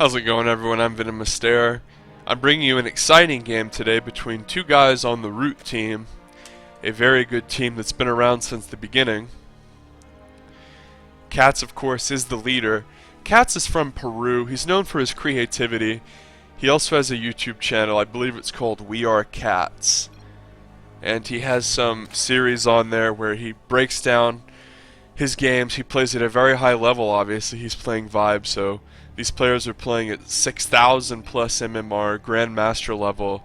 How's it going, everyone? I'm VenomousStare. I'm bringing you an exciting game today between two guys on the Root team, a very good team that's been around since the beginning. Catz, of course, is the leader. Catz is from Peru. He's known for his creativity. He also has a YouTube channel. I believe it's called We Are Catz. And he has some series on there where he breaks down his games. He plays at a very high level, obviously. He's playing Vibe, so these players are playing at 6,000 plus MMR, Grandmaster level,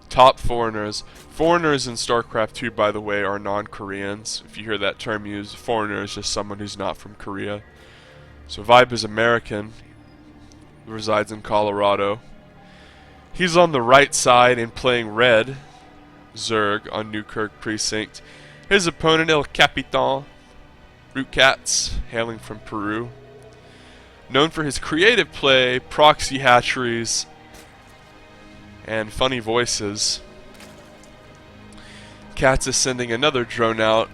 top foreigners. Foreigners in Starcraft 2, by the way, are non-Koreans. If you hear that term used, foreigner is just someone who's not from Korea. So Vibe is American, resides in Colorado. He's on the right side and playing red, Zerg, on Newkirk Precinct. His opponent, El Capitan, Root Catz, hailing from Peru. Known for his creative play, proxy hatcheries, and funny voices. Catz is sending another drone out.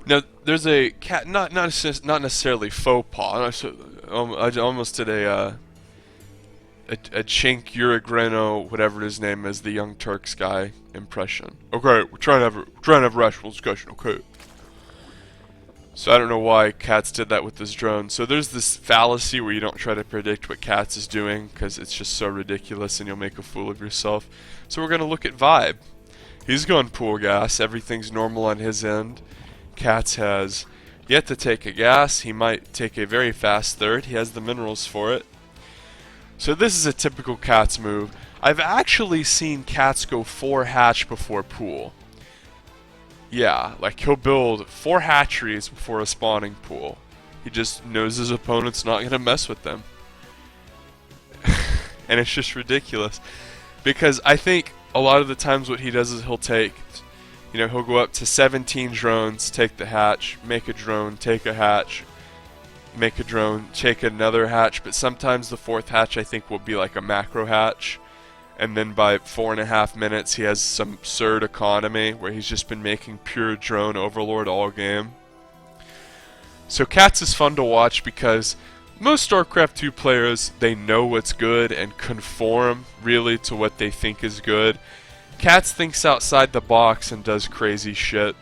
Now, there's a cat, not necessarily faux pas. I almost did a Chink Uragreno, whatever his name is, the Young Turks guy impression. Okay, we're trying to have a rational discussion. Okay. So I don't know why Catz did that with this drone. So there's this fallacy where you don't try to predict what Catz is doing because it's just so ridiculous and you'll make a fool of yourself. So we're going to look at Vibe. He's going pool gas. Everything's normal on his end. Catz has yet to take a gas. He might take a very fast third. He has the minerals for it. So this is a typical Catz move. I've actually seen Catz go 4 hatch before pool. Yeah, like he'll build 4 hatcheries before a spawning pool. He just knows his opponent's not going to mess with them. And it's just ridiculous. Because I think a lot of the times what he does is he'll go up to 17 drones, take the hatch, make a drone, take a hatch, make a drone, take another hatch. But sometimes the 4th hatch I think will be like a macro hatch. And then by 4.5 minutes, he has some absurd economy where he's just been making pure drone overlord all game. So Catz is fun to watch because most StarCraft 2 players, they know what's good and conform really to what they think is good. Catz thinks outside the box and does crazy shit,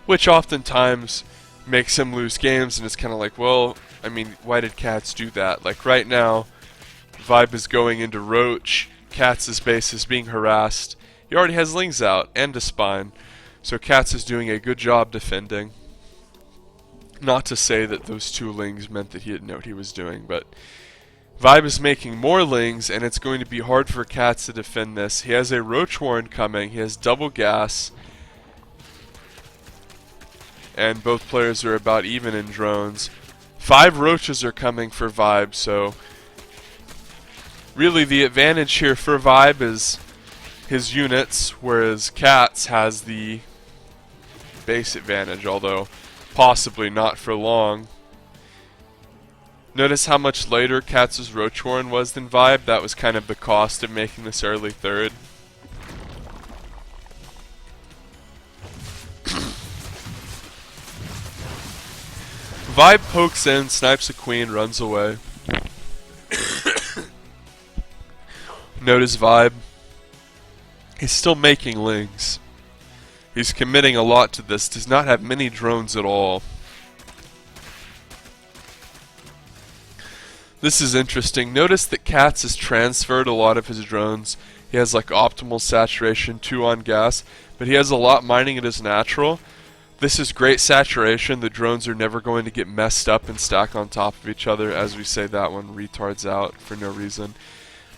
which oftentimes makes him lose games, and it's kind of like, well, I mean, why did Catz do that? Like right now, Vibe is going into Roach. Catz's base is being harassed. He already has Lings out and a Spine. So Catz is doing a good job defending. Not to say that those 2 Lings meant that he didn't know what he was doing, but Vibe is making more Lings, and it's going to be hard for Catz to defend this. He has a Roach Warren coming. He has double gas. And both players are about even in drones. 5 Roaches are coming for Vibe, so really, the advantage here for Vibe is his units, whereas Catz has the base advantage, although possibly not for long. Notice how much later Catz's Roach Warren was than Vibe. That was kind of the cost of making this early third. Vibe pokes in, snipes a queen, runs away. Notice Vibe, he's still making Lings. He's committing a lot to this, does not have many drones at all. This is interesting. Notice that Catz has transferred a lot of his drones. He has like optimal saturation, 2 on gas, but he has a lot mining at his natural. This is great saturation. The drones are never going to get messed up and stack on top of each other. As we say, that one retards out for no reason.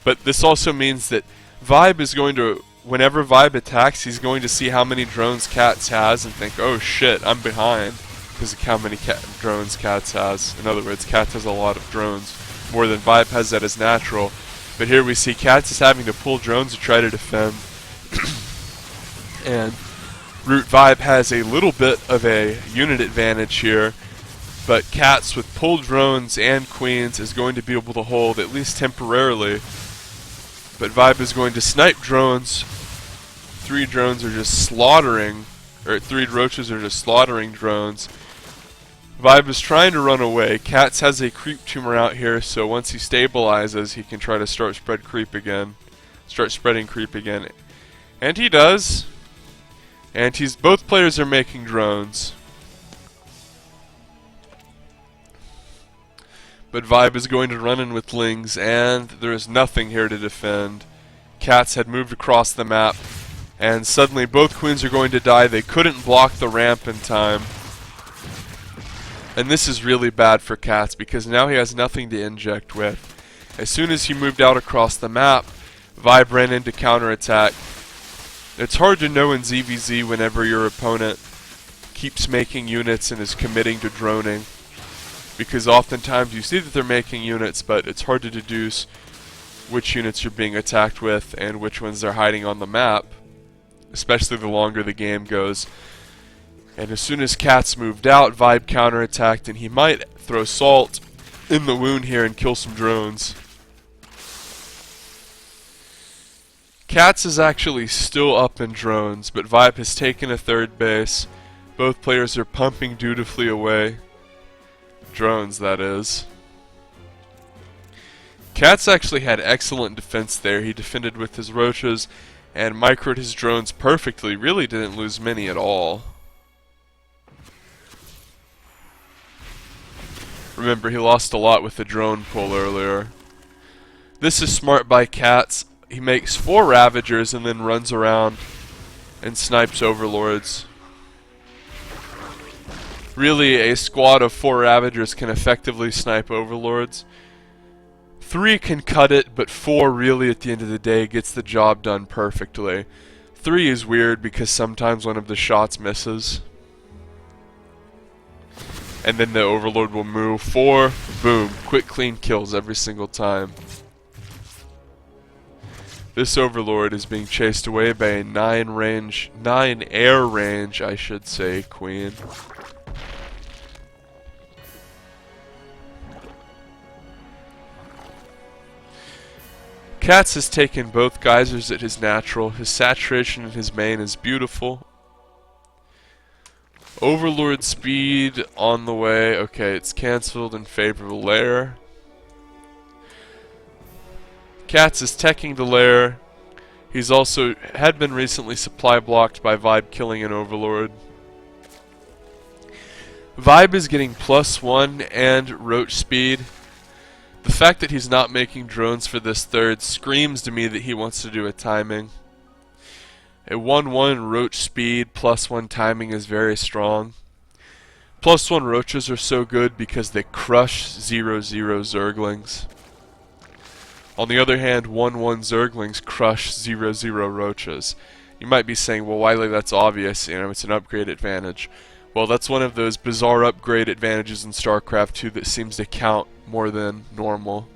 But this also means that Vibe is going to, whenever Vibe attacks, he's going to see how many drones Catz has and think, oh shit, I'm behind, because of how many drones Catz has. In other words, Catz has a lot of drones, more than Vibe has at his natural. But here we see Catz is having to pull drones to try to defend. And Root Vibe has a little bit of a unit advantage here. But Catz with pulled drones and queens is going to be able to hold, at least temporarily. But Vibe is going to snipe drones. 3 drones are just slaughtering, or 3 roaches are just slaughtering drones. Vibe is trying to run away. Catz has a creep tumor out here, so once he stabilizes, he can try to start spreading creep again. And he does. And both players are making drones. But Vibe is going to run in with Lings, and there is nothing here to defend. Catz had moved across the map, and suddenly both queens are going to die. They couldn't block the ramp in time. And this is really bad for Catz, because now he has nothing to inject with. As soon as he moved out across the map, Vibe ran into counterattack. It's hard to know in ZvZ whenever your opponent keeps making units and is committing to droning, because oftentimes you see that they're making units, but it's hard to deduce which units you're being attacked with and which ones they're hiding on the map, especially the longer the game goes. And as soon as Catz moved out, Vibe counterattacked, and he might throw salt in the wound here and kill some drones. Catz is actually still up in drones, but Vibe has taken a third base. Both players are pumping dutifully away. Drones, that is. Catz actually had excellent defense there. He defended with his roaches and microed his drones perfectly. Really didn't lose many at all. Remember, he lost a lot with the drone pull earlier. This is smart by Catz. He makes 4 Ravagers and then runs around and snipes Overlords. Really, a squad of 4 Ravagers can effectively snipe Overlords. 3 can cut it, but 4 really at the end of the day gets the job done perfectly. 3 is weird because sometimes one of the shots misses. And then the Overlord will move. 4, boom, quick clean kills every single time. This Overlord is being chased away by a 9 air range, I should say, queen. Catz has taken both geysers at his natural. His saturation in his main is beautiful. Overlord speed on the way. Okay, it's cancelled in favor of a lair. Catz is teching the lair. He's also had been recently supply blocked by Vibe killing an Overlord. Vibe is getting +1 and roach speed. The fact that he's not making drones for this third screams to me that he wants to do a timing. A 1-1 roach speed +1 timing is very strong. +1 roaches are so good because they crush 0-0 Zerglings. On the other hand, 1-1 Zerglings crush 0-0 roaches. You might be saying, well, Wiley, that's obvious, you know, it's an upgrade advantage. Well, that's one of those bizarre upgrade advantages in Starcraft 2 that seems to count more than normal.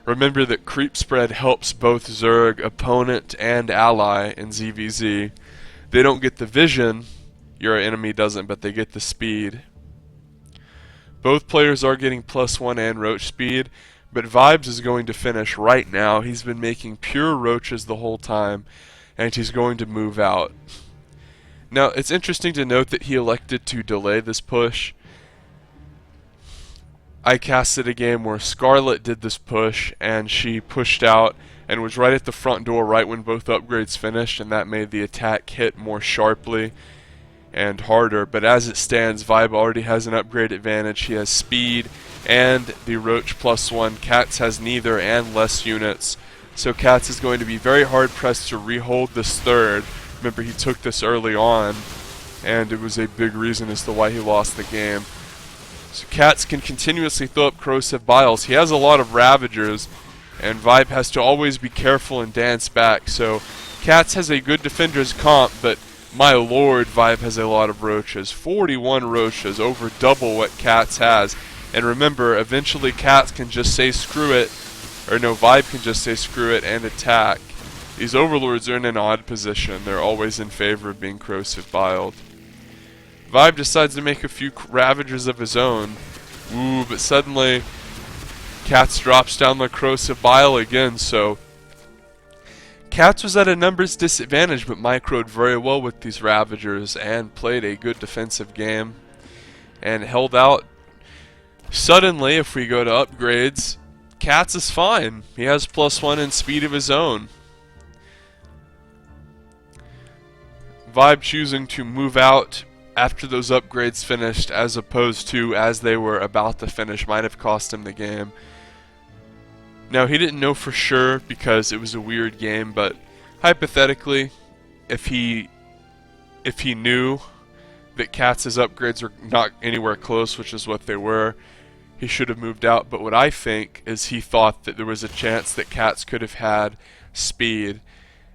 Remember that creep spread helps both Zerg, opponent, and ally in ZvZ. They don't get the vision, your enemy doesn't, but they get the speed. Both players are getting +1 and roach speed, but Vibes is going to finish right now. He's been making pure roaches the whole time, and he's going to move out. Now, it's interesting to note that he elected to delay this push. I casted a game where Scarlet did this push, and she pushed out and was right at the front door right when both upgrades finished, and that made the attack hit more sharply and harder. But as it stands, Vibe already has an upgrade advantage. He has speed and the roach +1. Catz has neither and less units. So Catz is going to be very hard pressed to rehold this third. Remember, he took this early on, and it was a big reason as to why he lost the game. So Catz can continuously throw up corrosive biles. He has a lot of Ravagers, and Vibe has to always be careful and dance back. So Catz has a good defender's comp, but my lord, Vibe has a lot of roaches. 41 roaches, over double what Catz has. And remember, eventually Catz can just say screw it, or no, Vibe can just say screw it and attack. These Overlords are in an odd position. They're always in favor of being corrosive biled. Vibe decides to make a few Ravagers of his own. Ooh, but suddenly Catz drops down the corrosive bile again, so Catz was at a numbers disadvantage, but microed very well with these Ravagers and played a good defensive game. and held out. Suddenly, if we go to upgrades, Catz is fine. He has +1 in speed of his own. Vibe choosing to move out after those upgrades finished as opposed to as they were about to finish might have cost him the game. Now, he didn't know for sure because it was a weird game, but hypothetically, if he knew that Catz's upgrades were not anywhere close, which is what they were, he should have moved out. But what I think is he thought that there was a chance that Catz could have had speed.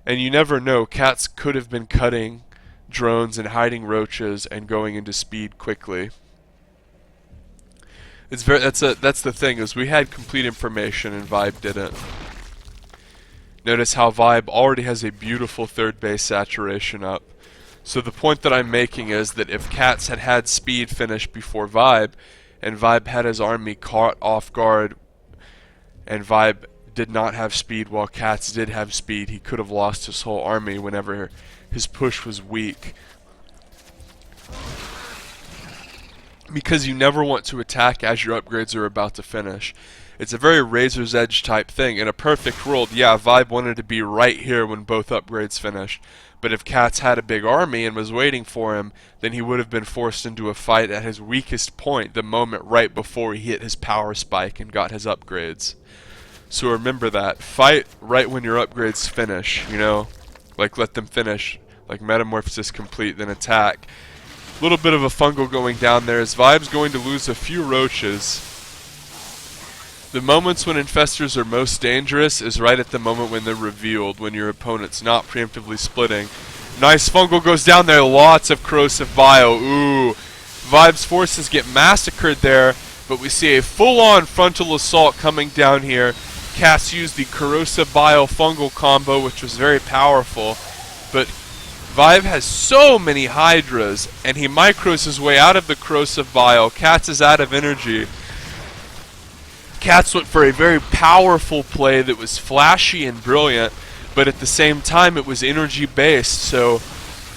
And you never know, Catz could have been cutting drones and hiding roaches and going into speed quickly. It's that's the thing, is we had complete information and Vibe didn't. Notice how Vibe already has a beautiful third base saturation up. So the point that I'm making is that if Catz had had speed finished before Vibe, and Vibe had his army caught off guard, and Vibe did not have speed while Catz did have speed, he could have lost his whole army whenever his push was weak. Because you never want to attack as your upgrades are about to finish. It's a very razor's edge type thing. In a perfect world, yeah, Vibe wanted to be right here when both upgrades finished. But if Catz had a big army and was waiting for him, then he would have been forced into a fight at his weakest point, the moment right before he hit his power spike and got his upgrades. So remember that. Fight right when your upgrades finish, you know? Like, let them finish. Like, metamorphosis complete, then attack. A little bit of a fungal going down there as Vibe's going to lose a few roaches. The moments when infestors are most dangerous is right at the moment when they're revealed, when your opponent's not preemptively splitting. Nice fungal goes down there, lots of corrosive bio. Ooh, Vibe's forces get massacred there, but we see a full-on frontal assault coming down here. Catz used the corrosive bio fungal combo, which was very powerful, but Vibe has so many hydras, and he micros his way out of the corrosive bio. Catz is out of energy. Catz went for a very powerful play that was flashy and brilliant, but at the same time it was energy based, so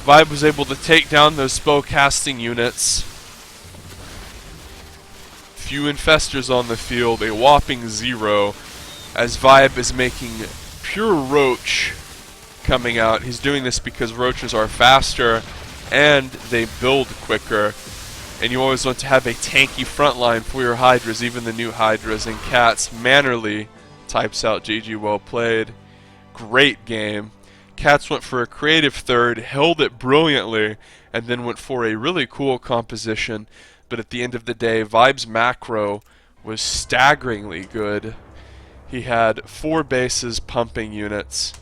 Vibe was able to take down those spellcasting units. Few infestors on the field, a whopping 0, as Vibe is making pure roach coming out. He's doing this because roaches are faster and they build quicker. And you always want to have a tanky front line for your hydras, even the new hydras. And Catz mannerly types out GG, well played. Great game. Catz went for a creative third, held it brilliantly, and then went for a really cool composition. But at the end of the day, Vibe's macro was staggeringly good. He had 4 bases pumping units.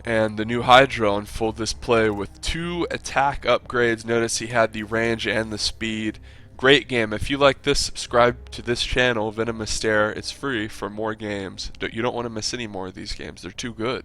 And the new Hydra on full display with 2 attack upgrades. Notice he had the range and the speed. Great game. If you like this, subscribe to this channel, VenomousStare. It's free for more games. You don't want to miss any more of these games. They're too good.